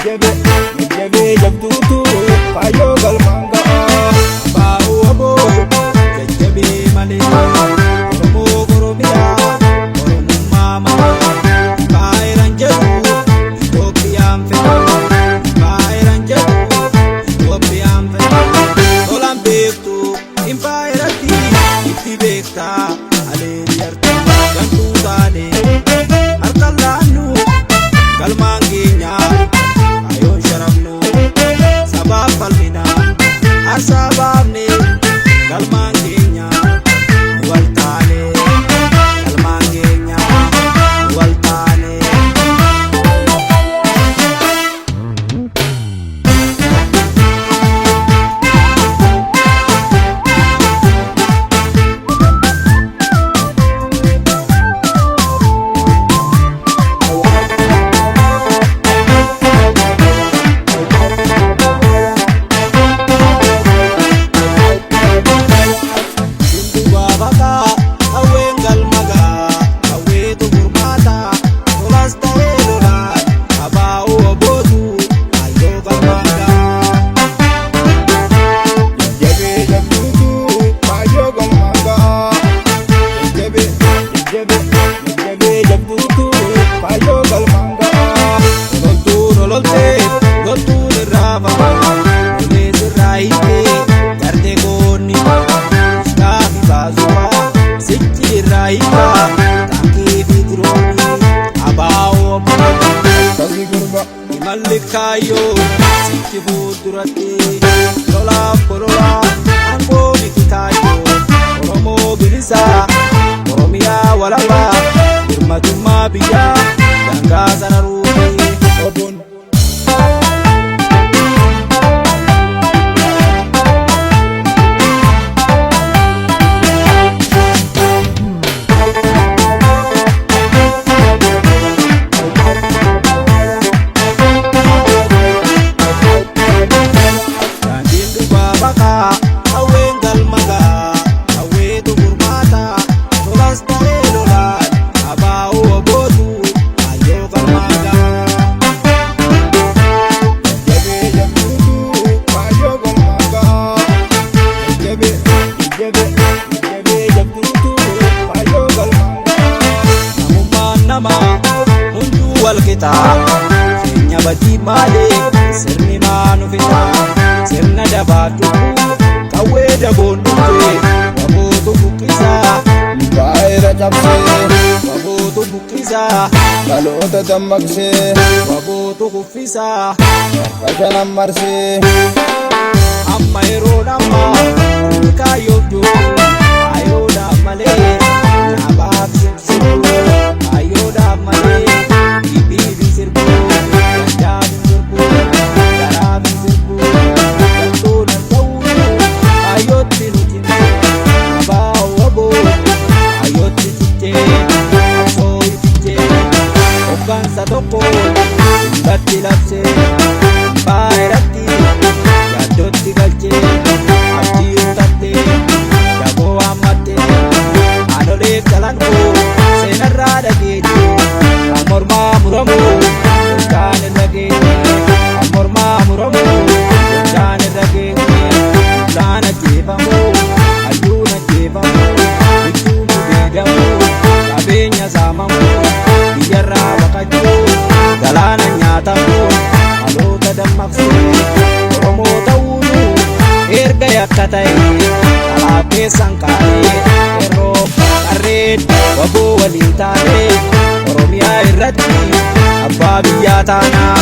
jajjabe jabduutu kaayyoo galmaan ga'a. Abaa'oo aboo jajjabe malee Oromoo Oromiyaa Oromummaa malee Baayiran jedhu Itoophiyaan fedha Baayiran jedhu Itoophiyaan fedha tolaan beektu hin baayiratti itti beektaa aleen yartu gantuu taanee harkaan laannu galmaan keenyaa ayoon sharafnu sabaaf falminaa harsaa baafne galmaan keenyaa wal taanee galmaan keenyaa wal taanee. Malikayo sitti fuulduratti lolaaf bololaa aangoo miti taayyo Oromoo bilisaa Oromiyaa walabaa birmatummaa biyyaa daangaa sana ruutii oduun. Seenya badii malee sirni maanu fita sirna dabaatu kawwee daboon dhufe wabootu buqqisaa baay'ira cabsee wabootu buqqisaa dhaloota dammaqsee wabootu kuffisaa bashanan marsee amma yeroon ammaa kaayyoof jiru kaayoodhaaf malee naabaaf sibsibu kaayoodhaaf malee. Tokko batti labsee baayiratti yaaddootti galchee abdii utattee daboo hammattee haadholee galangoo seenarraa dhageettee kan mormaa muramuu gochaan irra geessee kan mormaa muramuu gochaan irra geessee gochaan ajjeefamuu hayyuun ajjeefamuu bichuun beedamuu qabeenya saamamuu biyyarraa baqachuu galaana nyaatamuu dhaloota dammaqsee Oromoo ta'uunu erga yakka ta'e alaaf keessan kaa'ee yeroo qarreen waboo waliin taanee Oromiyaa irratti abbaa biyyaa taanaa